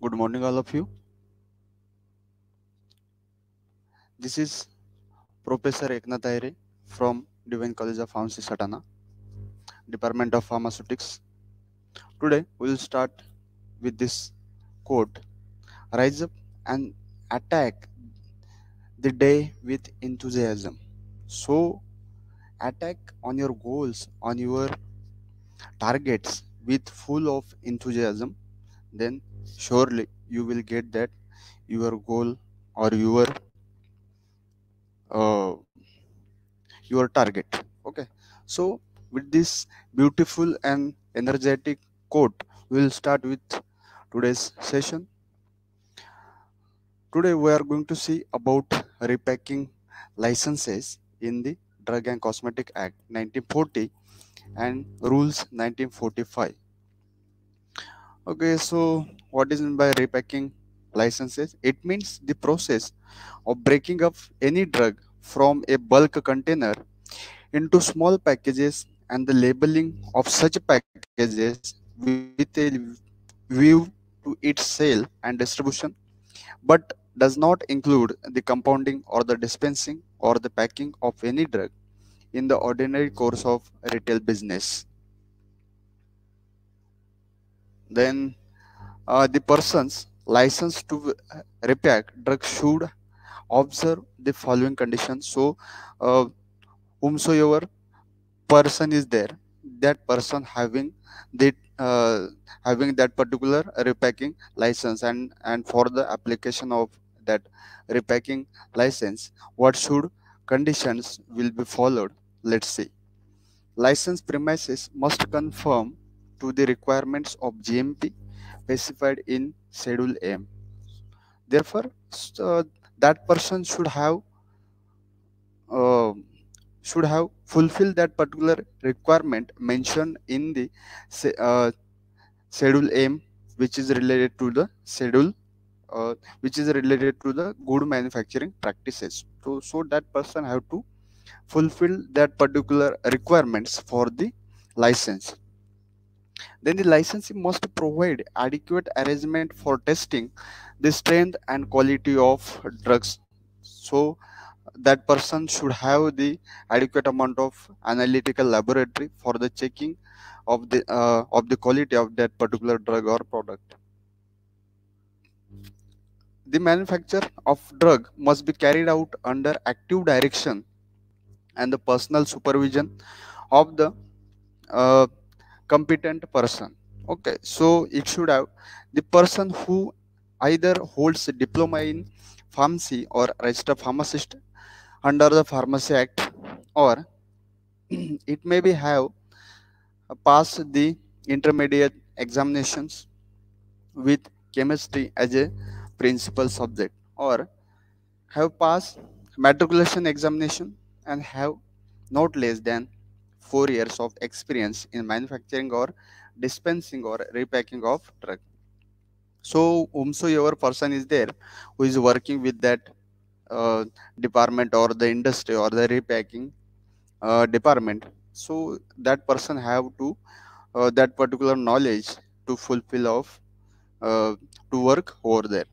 Good morning, all of you. This is Professor Eknath Aire from Divine College of Pharmacy, Satana, Department of Pharmaceutics. Today, we will start with this quote: Rise up and attack the day with enthusiasm. So, attack on your goals, on your targets with full of enthusiasm. Then, surely you will get that your goal or uh, your target. Okay, so with this beautiful and energetic quote, we will start with today's session. Today we are going to see about repacking licenses in the Drug and Cosmetic Act 1940 and rules 1945. Okay, so what is meant by repacking licenses? It means the process of breaking up any drug from a bulk container into small packages and the labeling of such packages with a view to its sale and distribution, but does not include the compounding or the dispensing or the packing of any drug in the ordinary course of retail business. Then the persons licensed to repack drugs should observe the following conditions. So, whomsoever person is there, that person the uh, having that particular repacking license, and for the application of that repacking license, what should conditions will be followed? Let's see. License premises must conform to the requirements of GMP specified in Schedule M. Therefore, that person uh, should have fulfilled that particular requirement mentioned in the schedule M, which is related to the schedule, which is related to the good manufacturing practices. So that person have to fulfill that particular requirements for the license. Then the licensee must provide adequate arrangement for testing the strength and quality of drugs. So that person should have the adequate amount of analytical laboratory for the checking of the quality of that particular drug or product. The manufacture of drug must be carried out under active direction and the personal supervision of the uh, competent person. Okay, so it should have the person who either holds a diploma in pharmacy or registered pharmacist under the Pharmacy Act, or it may be have passed the intermediate examinations with chemistry as a principal subject, or have passed matriculation examination and have not less than 4 years of experience in manufacturing or dispensing or repacking of drug. So whomsoever person is there who is working with that uh, department or the industry or the repacking department, so that person have to that particular knowledge to fulfill of uh, to work over there.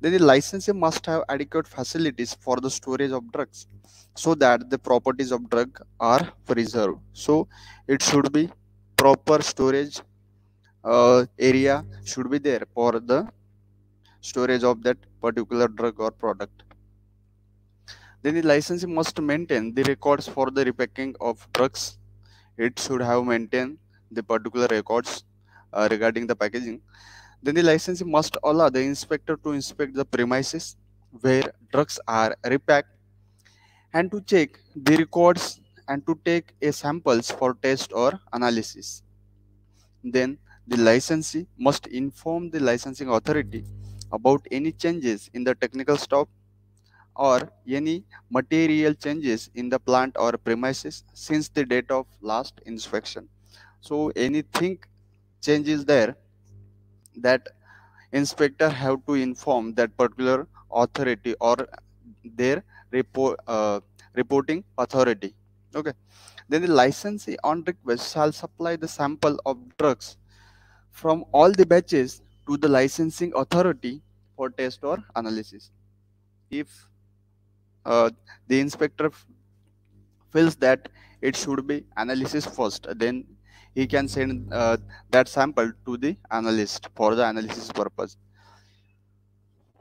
Then the licensee must have adequate facilities for the storage of drugs so that the properties of drug are preserved. So it should be proper storage area should be there for the storage of that particular drug or product. Then the licensee must maintain the records for the repacking of drugs. It should have maintained the particular records regarding the packaging. Then the licensee must allow the inspector to inspect the premises where drugs are repacked and to check the records and to take a samples for test or analysis. Then the licensee must inform the licensing authority about any changes in the technical staff or any material changes in the plant or premises since the date of last inspection. So anything changes there, that inspector have to inform that particular authority or their reporting authority. Okay, then the licensee on request shall supply the sample of drugs from all the batches to the licensing authority for test or analysis. If the inspector feels that it should be analysis first, then he can send that sample to the analyst for the analysis purpose.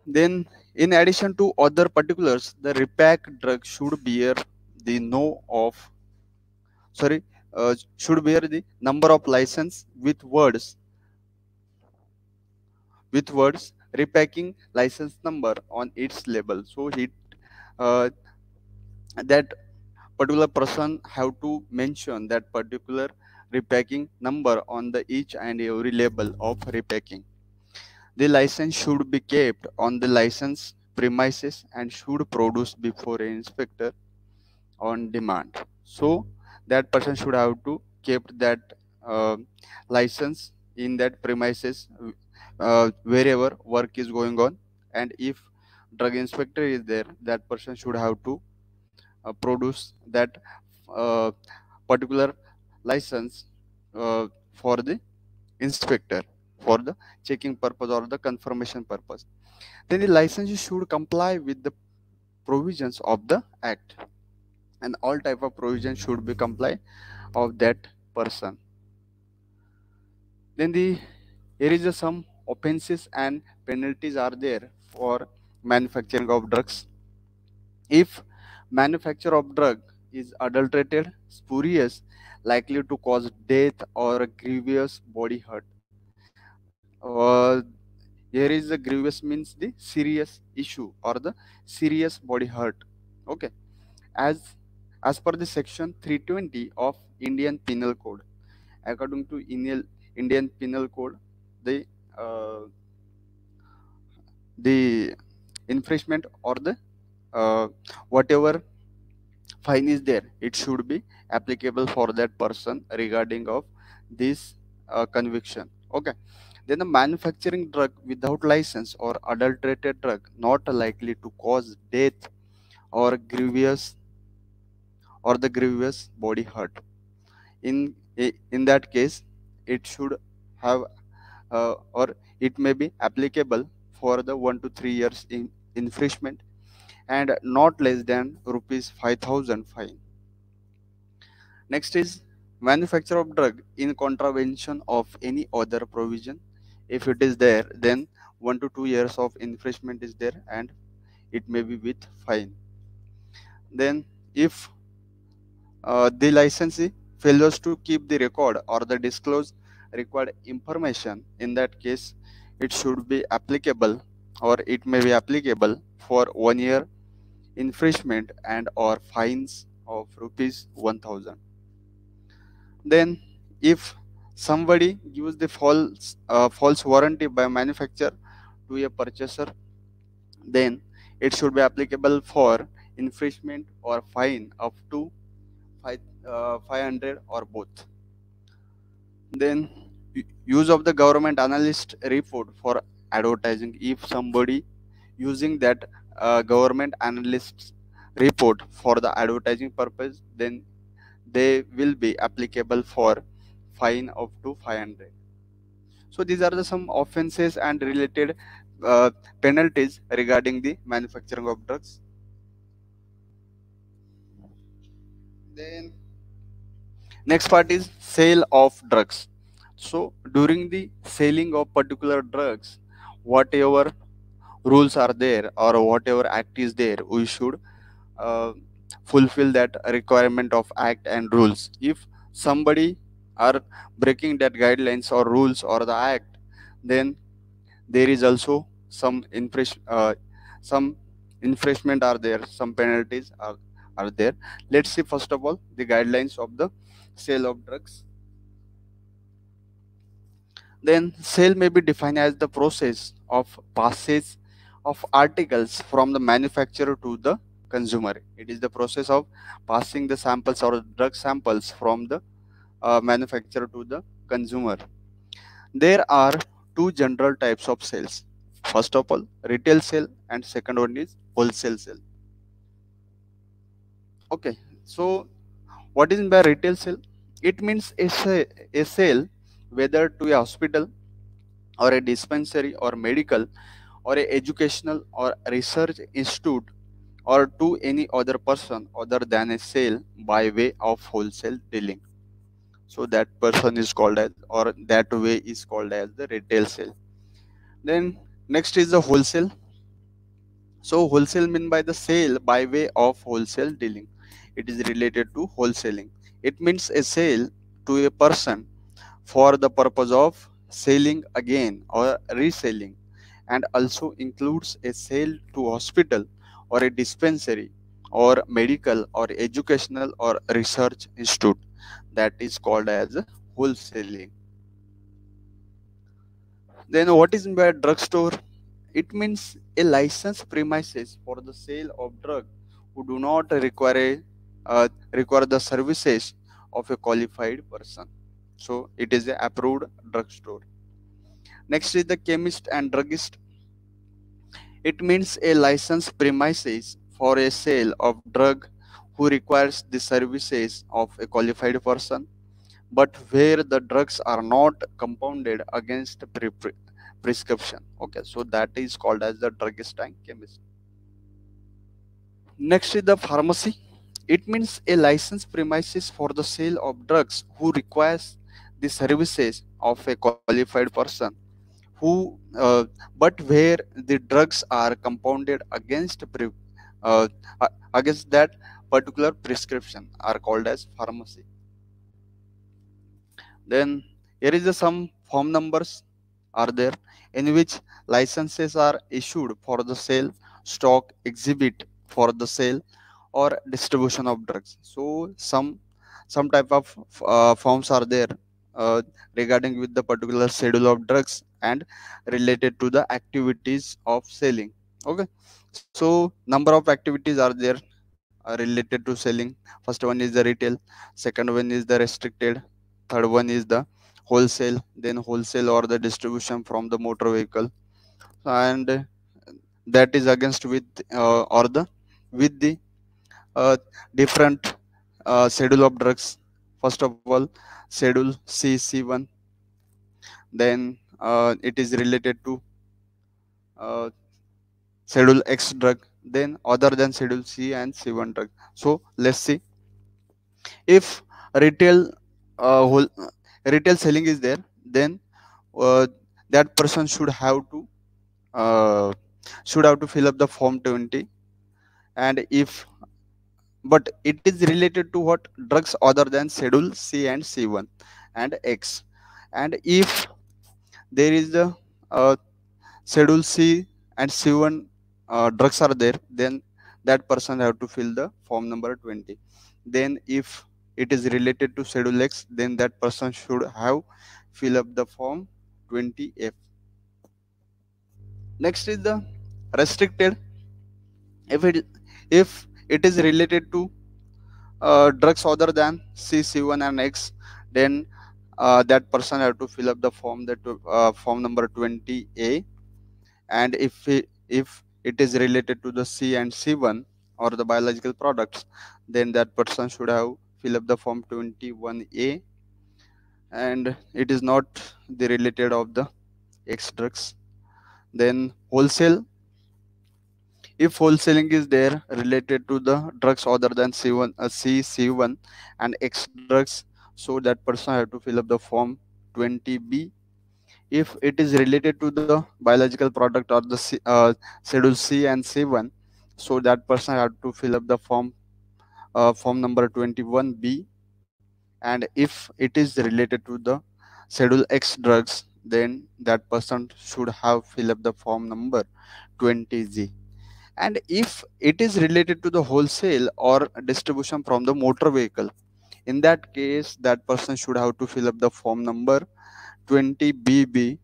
Then, in addition to other particulars, the repack drug should bear the no of sorry should bear the number of license with words repacking license number on its label. So he uh, that particular person have to mention that particular repacking number on the each and every label of repacking. The license should be kept on the license premises and should produce before an inspector on demand. So that person should have to keep that uh, license in that premises wherever work is going on. And if drug inspector is there, that person should have to produce that uh, particular license for the inspector for the checking purpose or the confirmation purpose. Then the license should comply with the provisions of the act, and all type of provisions should be comply of that person. Then here is some offenses and penalties are there for manufacturing of drugs. If manufacture of drug is adulterated, spurious, likely to cause death or grievous body hurt. Uh, Here is the grievous means the serious issue or the serious body hurt. Okay, as per the section 320 of Indian Penal Code. According to Indian Penal Code, the uh, the infringement or the uh, whatever fine is there, it should be applicable for that person regarding of this conviction. Okay, then the manufacturing drug without license or adulterated drug not likely to cause death or grievous body hurt. In that case, it should have or it may be applicable for the 1 to 3 years in infringement and not less than rupees 5,000 fine. Next is manufacture of drug in contravention of any other provision. If it is there, then 1 to 2 years of infringement is there and it may be with fine. Then if the licensee fails to keep the record or the disclose required information, in that case it should be applicable or it may be applicable for 1 year infringement and or fines of rupees 1,000. Then if somebody gives the false warranty by manufacturer to a purchaser, then it should be applicable for infringement or fine up to 500 or both. Then use of the government analyst report for advertising. If somebody using that government analyst report for the advertising purpose, then they will be applicable for fine up to 500. So these are the some offenses and related uh, penalties regarding the manufacturing of drugs. Then next part is sale of drugs. So during the selling of particular drugs, whatever rules are there or whatever act is there, we should uh, fulfill that requirement of act and rules. If somebody are breaking that guidelines or rules or the act, then there is also some infringement are there, some penalties are there. Let's see first of all the guidelines of the sale of drugs. Then sale may be defined as the process of passage of articles from the manufacturer to the consumer. It is the process of passing the samples or drug samples from the manufacturer to the consumer. There are two general types of sales. First of all, retail sale, and second one is wholesale sale. Okay, so what is by retail sale? It means a sale whether to a hospital, or a dispensary or medical or a educational or research institute or to any other person other than a sale by way of wholesale dealing. So that person is called as, or that way is called as the retail sale. Then next is the wholesale. So wholesale mean by the sale by way of wholesale dealing. It is related to wholesaling. It means a sale to a person for the purpose of selling again or reselling, and also includes a sale to hospital or a dispensary or medical or educational or research institute. That is called as wholesaling. Then what is meant by drugstore? It means a licensed premises for the sale of drug who do not require the services of a qualified person. So it is a approved drugstore. Next is the chemist and druggist. It means a licensed premises for a sale of drug who requires the services of a qualified person, but where the drugs are not compounded against prescription. Okay, so that is called as the druggist and chemist. Next is the pharmacy. It means a licensed premises for the sale of drugs who requires the services of a qualified person who but where the drugs are compounded uh, against that particular prescription are called as pharmacy. Then here is some form numbers are there in which licenses are issued for the sale, stock, exhibit for the sale or distribution of drugs. So some type of forms are there uh, regarding with the particular schedule of drugs and related to the activities of selling. Okay, so number of activities are there related to selling. First one is the retail, second one is the restricted, third one is the wholesale, then wholesale or the distribution from the motor vehicle, and that is against with or the with the different schedule of drugs. First of all, schedule C1, then it is related to uh, schedule X drug, then other than schedule C and C1 drug. So let's see, if retail whole retail selling is there, then uh, that person uh, should have to fill up the form 20. And if, but it is related to what drugs other than schedule C and C1 and X. And if there is the uh, schedule C and C1 drugs are there, then that person have to fill the form number 20. Then if it is related to schedule X, then that person should have fill up the form 20F. Next is the restricted. If it is related to drugs other than C1 and X, then that person have to fill up the form, that form number 20A. And if it is related to the C and C1 or the biological products, then that person should have fill up the form 21A. And it is not the related of the X drugs. Then wholesale, if wholesaling is there related to the drugs other than C1 and X drugs, so that person have to fill up the form 20B. If it is related to the biological product or the schedule C and C1, so that person have to fill up the form number 21B. And if it is related to the schedule X drugs, then that person should have fill up the form number 20G. And if it is related to the wholesale or distribution from the motor vehicle, in that case that person should have to fill up the form number 20BB.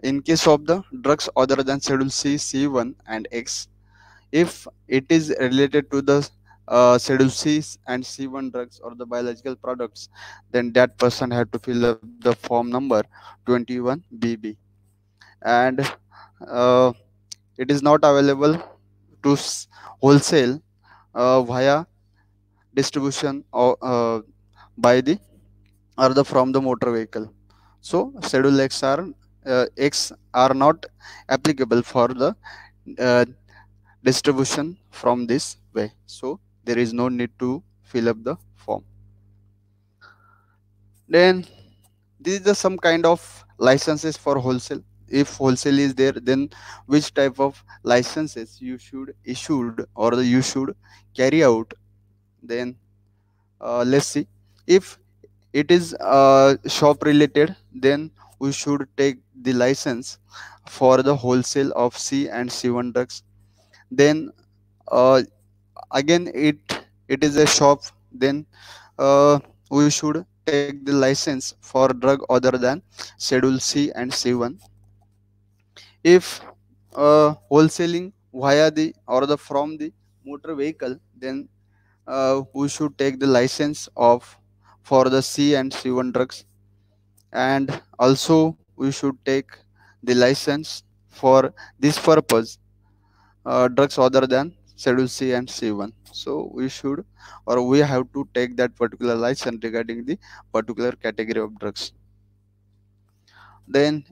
In case of the drugs other than schedule C, C1 and X, if it is related to the schedule C and C1 drugs or the biological products, then that person had to fill up the form number 21BB. And uh, it is not available to wholesale via distribution or by the or the from the motor vehicle. So schedule X are X are not applicable for the uh, distribution from this way. So there is no need to fill up the form. Then this is the some kind of licenses for wholesale. If wholesale is there, then which type of licenses you should issued or you should carry out. Then let's see, if it is shop related, then we should take the license for the wholesale of C and C1 drugs. Then uh, again it is a shop, then uh, we should take the license for drug other than schedule C and C1. If wholesaling via the or the from the motor vehicle, then we should take the license of for the C and C1 drugs. And also we should take the license for this purpose, drugs other than schedule C and C1. So we should or we have to take that particular license regarding the particular category of drugs. Then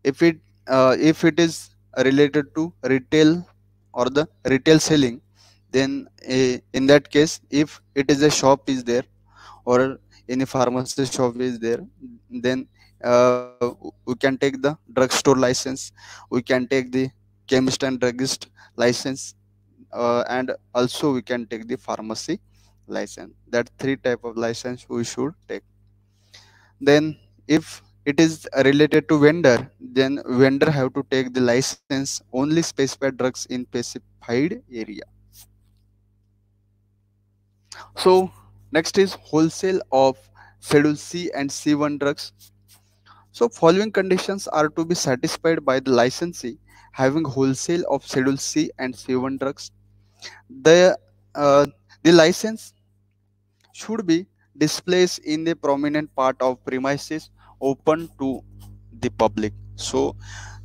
if it is related to retail or the retail selling, then in that case, if it is a shop is there or any pharmacy shop is there, then we can take the drugstore license, we can take the chemist and druggist license, and also we can take the pharmacy license. That three type of license we should take. Then if it is related to vendor, then vendor have to take the license only specified drugs in specified area. So next is wholesale of schedule C and C1 drugs. So following conditions are to be satisfied by the licensee having wholesale of schedule C and C1 drugs. The uh, the license should be displayed in the prominent part of premises open to the public. So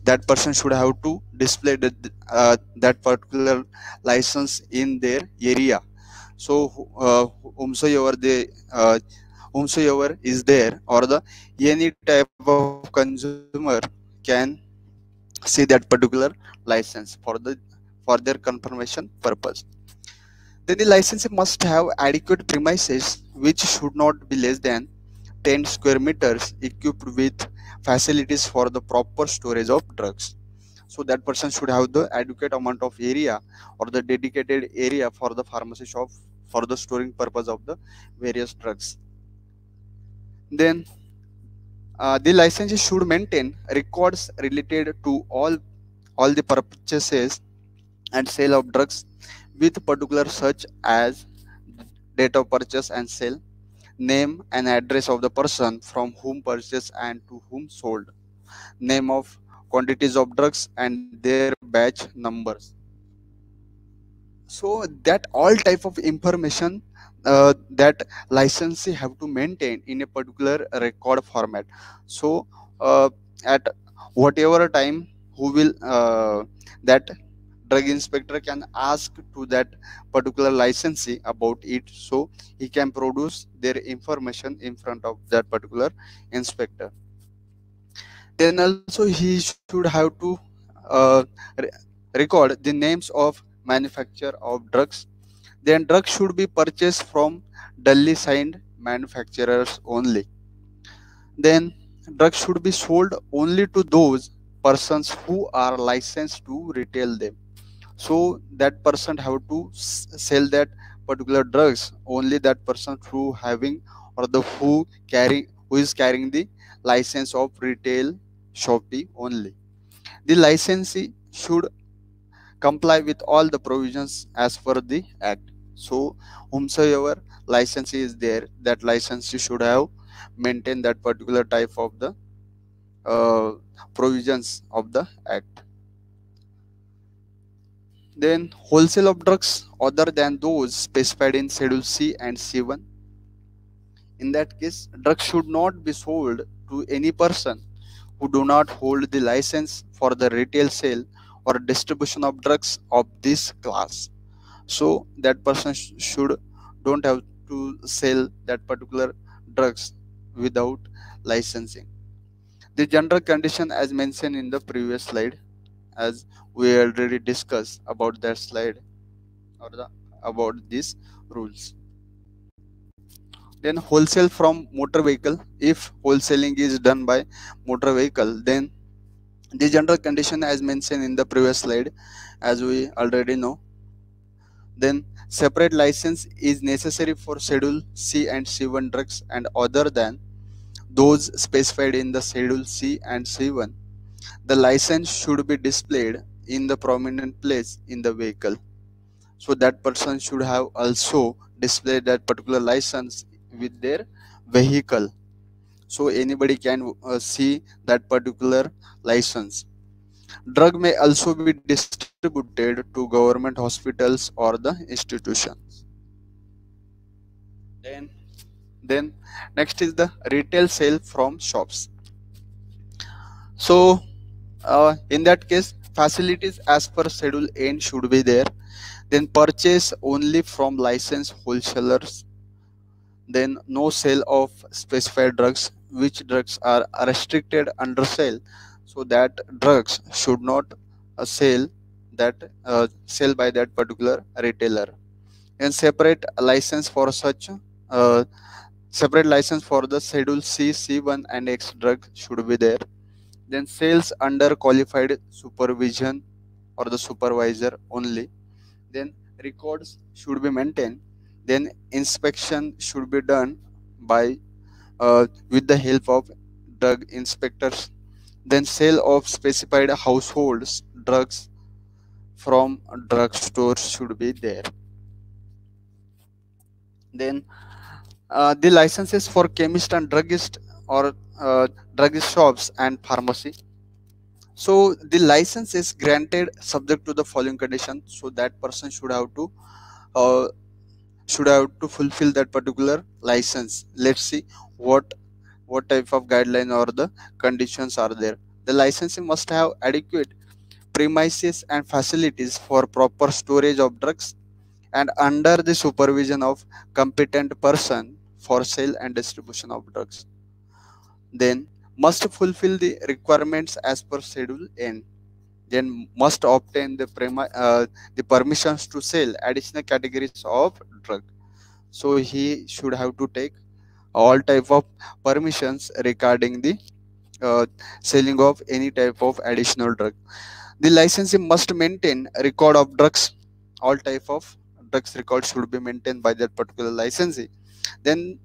that person should have to display that particular license in their area. So whomsoever they whomsoever is there or the any type of consumer can see that particular license for their confirmation purpose. Then the licensee must have adequate premises which should not be less than 10 square meters equipped with facilities for the proper storage of drugs. So that person should have the adequate amount of area or the dedicated area for the pharmacy shop for the storing purpose of the various drugs. Then the licensee should maintain records related to all the purchases and sale of drugs with particular such as date of purchase and sale, name and address of the person from whom purchased and to whom sold, name of quantities of drugs and their batch numbers. So that all type of information that licensee have to maintain in a particular record format. So at whatever time who will that drug inspector can ask to that particular licensee about it, so he can produce their information in front of that particular inspector. Then also he should have to uh, re- record the names of manufacturer of drugs. Then drugs should be purchased from duly signed manufacturers only. Then drugs should be sold only to those persons who are licensed to retail them. So that person have to sell that particular drugs only that person who having or the who is carrying the license of retail Shopee only. The licensee should comply with all the provisions as per the act. So whomsoever licensee is there, that licensee should have maintained that particular type of the uh, provisions of the act. Then wholesale of drugs other than those specified in schedule C and C1. In that case, drugs should not be sold to any person who do not hold the license for the retail sale or distribution of drugs of this class. So that person should don't have to sell that particular drugs without licensing. The general condition as mentioned in the previous slide, as we already discussed about that slide or about these rules. Then wholesale from motor vehicle. If wholesaling is done by motor vehicle, then the general condition as mentioned in the previous slide, as we already know, then separate license is necessary for Schedule C and C1 drugs and other than those specified in the Schedule C and C1. The license should be displayed in the prominent place in the vehicle. So that person should have also displayed that particular license with their vehicle. So anybody can see that particular license. Drug may also be distributed to government hospitals or the institutions. Then, then next is the retail sale from shops. So in that case, facilities as per Schedule N should be there. Then purchase only from licensed wholesalers. Then no sale of specified drugs. Which drugs are restricted under sale? So that drugs should not sell sell by that particular retailer. And uh, separate license for the Schedule C, C1 and X drug should be there. Then sales under qualified supervision or the supervisor only. Then records should be maintained. Then inspection should be done by with the help of drug inspectors. Then sale of specified households drugs from drugstores should be there. Then the licenses for chemist and druggist or druggist shops and pharmacy. So the license is granted subject to the following condition. So that person uh, should have to fulfill that particular license. Let's see what type of guideline or the conditions are there. The licensing must have adequate premises and facilities for proper storage of drugs and under the supervision of competent person for sale and distribution of drugs. Then must fulfill the requirements as per Schedule N. Then must obtain the permissions to sell additional categories of drug. So he should have to take all type of permissions regarding the uh, selling of any type of additional drug. The licensee must maintain a record of drugs. All type of drugs record should be maintained by that particular licensee. Then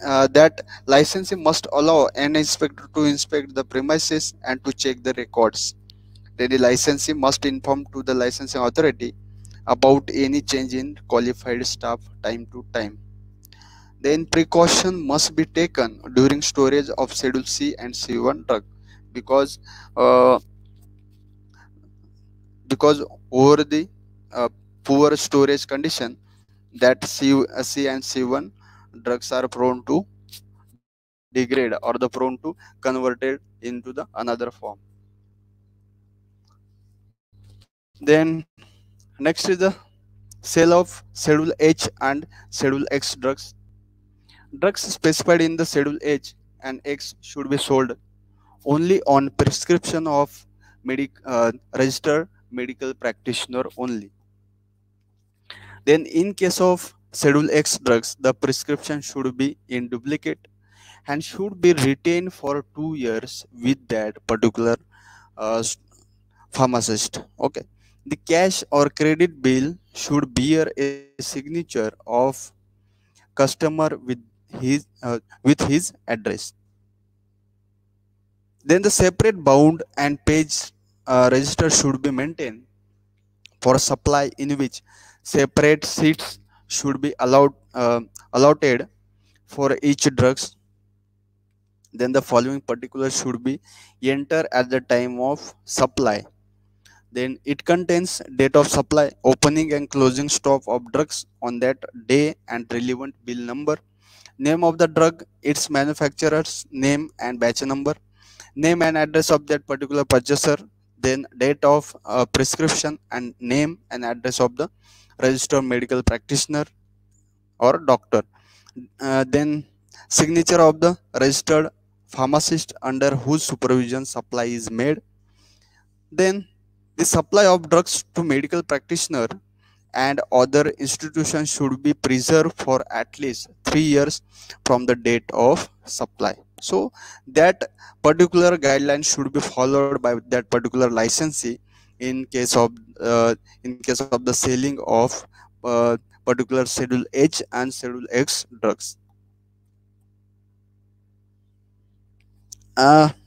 that licensee must allow an inspector to inspect the premises and to check the records. Then the licensee must inform to the licensing authority about any change in qualified staff time to time. Then precaution must be taken during storage of Schedule C and C1 drug because uh, over the poor storage condition that C and C1 drugs are prone to degrade or the prone to converted into the another form. Then next is the sale of Schedule H and Schedule X drugs. Drugs specified in the Schedule H and X should be sold only on prescription of registered medical practitioner only. Then in case of Schedule X drugs, the prescription should be in duplicate and should be retained for 2 years with that particular uh, pharmacist. Okay. The cash or credit bill should bear a signature of customer with his address. Then the separate bound and page register should be maintained for supply in which separate seats should be allotted for each drugs. Then the following particulars should be entered at the time of supply. Then it contains date of supply, opening and closing stop of drugs on that day and relevant bill number, name of the drug, its manufacturer's name and batch number, name and address of that particular purchaser, then date of prescription and name and address of the registered medical practitioner or doctor, then signature of the registered pharmacist under whose supervision supply is made. Then the supply of drugs to medical practitioner and other institutions should be preserved for at least 3 years from the date of supply. So that particular guideline should be followed by that particular licensee in case of the selling of particular Schedule H and Schedule X drugs.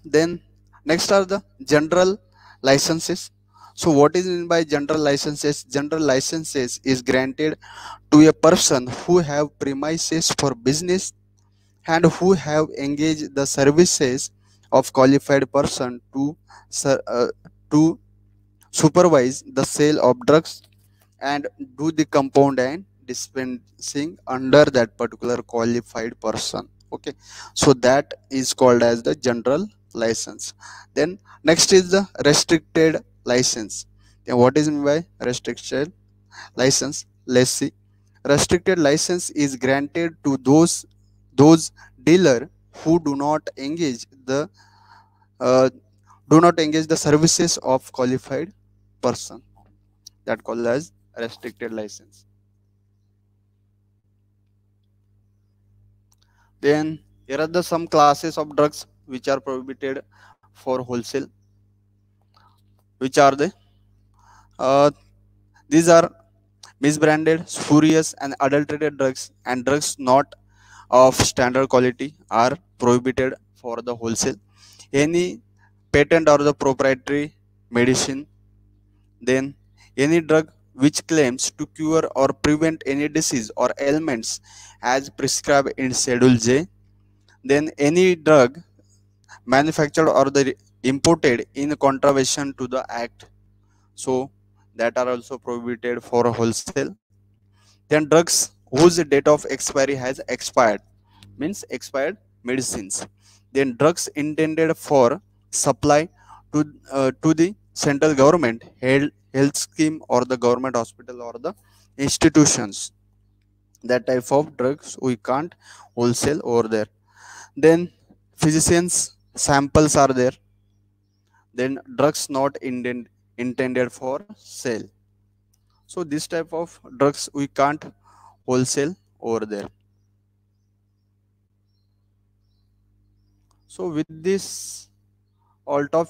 Then next are the general licenses. So what is meant by general licenses? General licenses is granted to a person who have premises for business and who have engaged the services of qualified person to supervise the sale of drugs and do the compound and dispensing under that particular qualified person. Okay, so that is called as the general license. Then next is the restricted license. Then what is meant by restricted license? Let's see. Restricted license is granted to those dealer who uh, do not engage the services of qualified person, that called as restricted license. Then here are the some classes of drugs which are prohibited for wholesale. Which are they? Uh, these are misbranded, spurious, and adulterated drugs, and drugs not of standard quality are prohibited for the wholesale. Any patent or the proprietary medicine, then any drug which claims to cure or prevent any disease or ailments as prescribed in Schedule J, then any drug manufactured or the imported in contravention to the act, so that are also prohibited for wholesale. Then drugs whose date of expiry has expired, means expired medicines. Then drugs intended for supply to the central government health scheme or the government hospital or the institutions, that type of drugs we can't wholesale over there. Then physicians samples are there. Then drugs not intended for sale. So this type of drugs we can't wholesale over there. So with this all topic